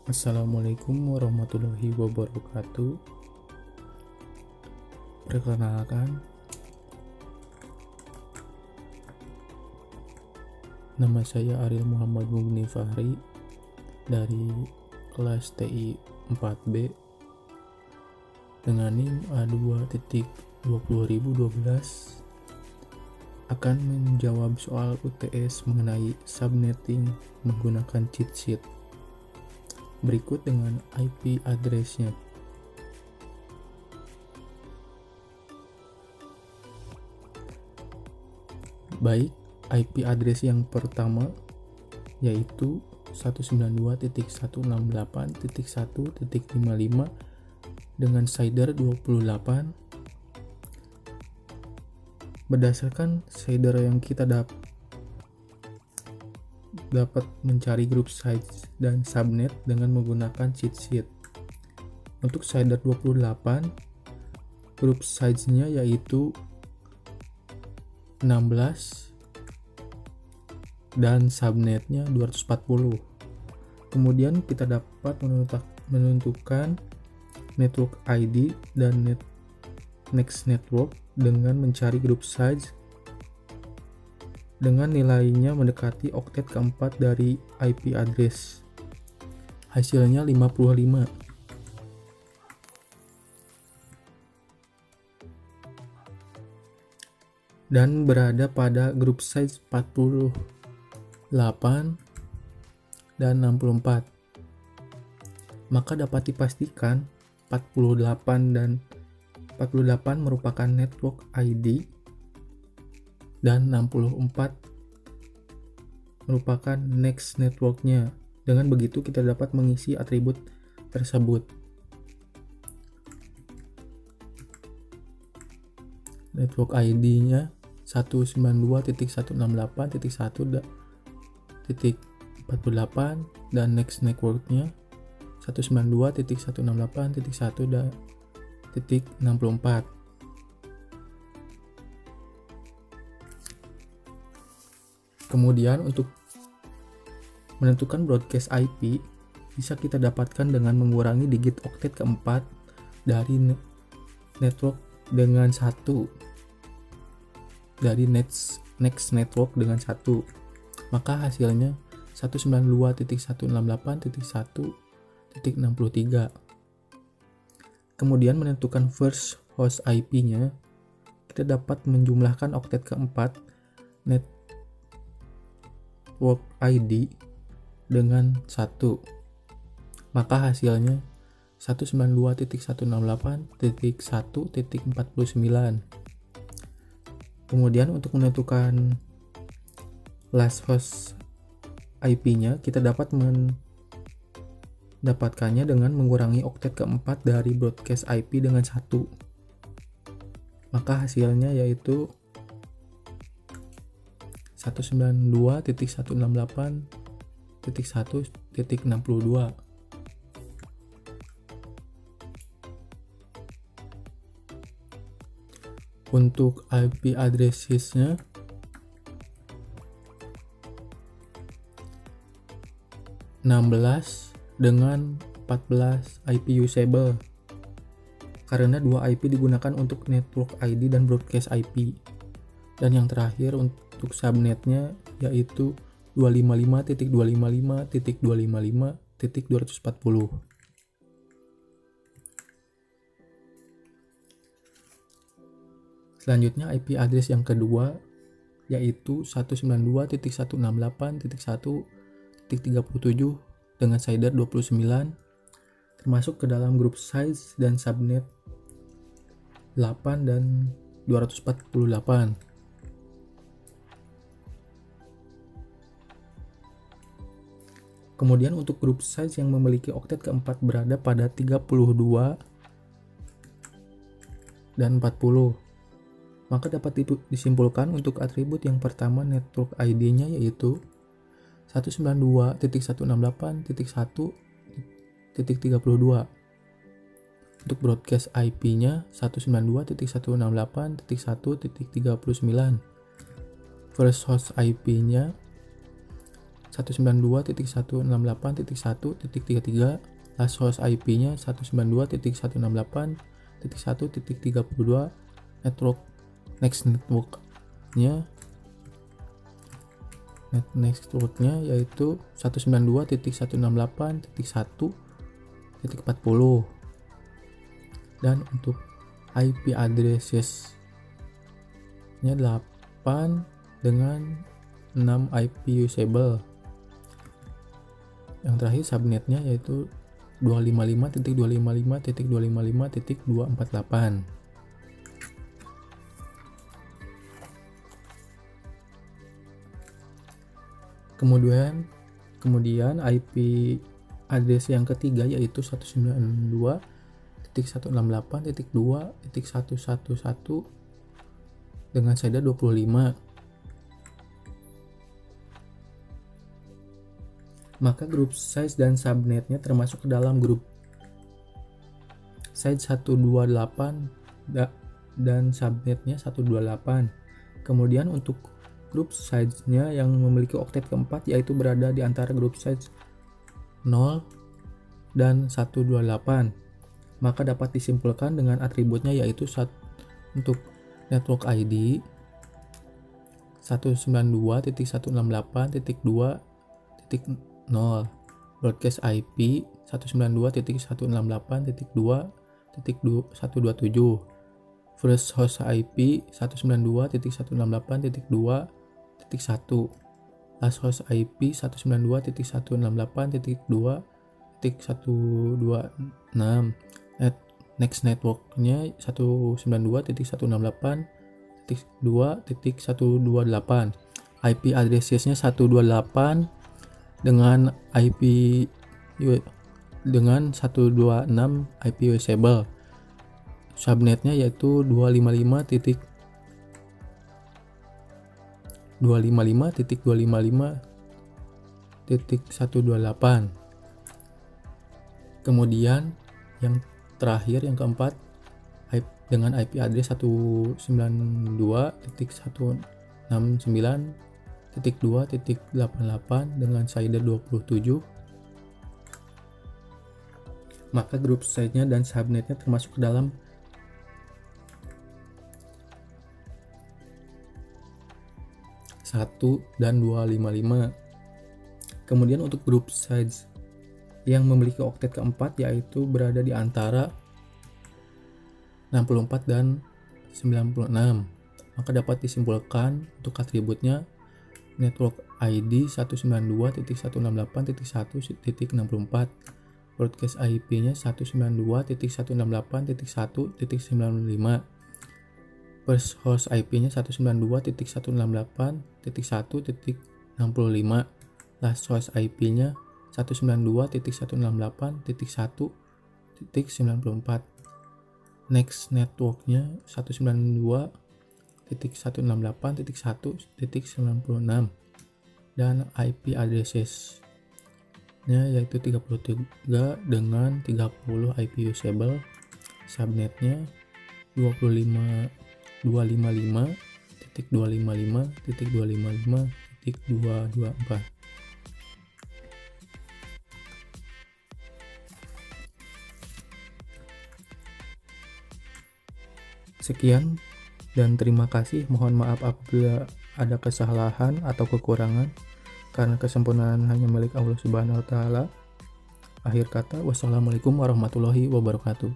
Assalamualaikum warahmatullahi wabarakatuh. Perkenalkan, nama saya Ariel Muhammad Mugni Fahri dari kelas TI 4B dengan NIM A2.20.012 akan menjawab soal UTS mengenai subnetting menggunakan cheat sheet. Berikut dengan IP address-nya. Baik, IP address yang pertama yaitu 192.168.1.55 dengan shader 28. Berdasarkan shader yang kita dapat mencari group size dan subnet dengan menggunakan cheat sheet. Untuk shader 28, group size-nya yaitu 16 dan subnetnya 240. Kemudian kita dapat menentukan network ID dan next network dengan mencari group size dengan nilainya mendekati oktet keempat dari IP address. Hasilnya 55. Dan berada pada group size 48 dan 64. Maka dapat dipastikan 48 merupakan network ID dan 64 merupakan next networknya. Dengan begitu kita dapat mengisi atribut tersebut. Network ID-nya 192.168.1.48 dan next networknya 192.168.1.64. Kemudian untuk menentukan broadcast IP bisa kita dapatkan dengan mengurangi digit oktet keempat dari network dengan 1 dari next network dengan 1. Maka hasilnya 192.168.1.63. Kemudian menentukan first host IP-nya, kita dapat menjumlahkan oktet keempat network ID dengan 1. Maka hasilnya 192.168.1.49. Kemudian untuk menentukan last host IP-nya, kita dapat mendapatkannya dengan mengurangi oktet keempat dari broadcast IP dengan 1. Maka hasilnya yaitu 192.168.1.62. Untuk IP address-nya dengan 14 IP usable karena 2 IP digunakan untuk network ID dan broadcast IP. Dan yang terakhir untuk subnetnya yaitu 255.255.255.240. Selanjutnya IP address yang kedua yaitu 192.168.1.37 dengan shader 29 termasuk ke dalam group size dan subnet 8 dan 248. Kemudian untuk group size yang memiliki oktet keempat berada pada 32 dan 40. Maka dapat disimpulkan untuk atribut yang pertama network ID-nya yaitu 192.168.1.32. Untuk broadcast IP-nya 192.168.1.39. First host IP-nya 192.168.1.33, last host IP-nya 192.168.1.32, next networknya yaitu 192.168.1.40, dan untuk IP addressesnya 8 dengan 6 IP usable. Yang terakhir subnetnya yaitu 255.255.255.248. Kemudian IP address yang ketiga yaitu 192.168.2.111 dengan shader 25. Maka group size dan subnetnya termasuk ke dalam grup size 128 dan subnetnya 128. Kemudian untuk grup size-nya yang memiliki oktet keempat yaitu berada di antara grup size 0 dan 128. Maka dapat disimpulkan dengan atributnya yaitu untuk network ID 192.168.2.0, broadcast IP 192.168.2.127, first host IP 192.168.2.1, last host IP 192.168.2.126, next networknya 192.168.2.128, IP addressesnya 128 dengan 126 IP usable. Subnetnya yaitu 255.255.255.128. Kemudian yang terakhir, yang keempat, dengan IP address 192.169.2.88 dengan shader 27. Maka group size-nya dan subnetnya termasuk ke dalam satu dan 255. Kemudian untuk group size yang memiliki oktet keempat yaitu berada di antara 64 dan 96. Maka dapat disimpulkan untuk atributnya network ID 192.168.1.64, broadcast IP-nya 192.168.1.95, first host IP-nya 192.168.1.65, last host IP-nya 192.168.1.94, next networknya 192.168.1.96, dan IP addresses-nya yaitu 33 dengan 30 IP usable. Subnetnya 255.255.255.224. Sekian dan terima kasih. Mohon maaf apabila ada kesalahan atau kekurangan, karena kesempurnaan hanya milik Allah Subhanahu wa Ta'ala. Akhir kata, wassalamualaikum warahmatullahi wabarakatuh.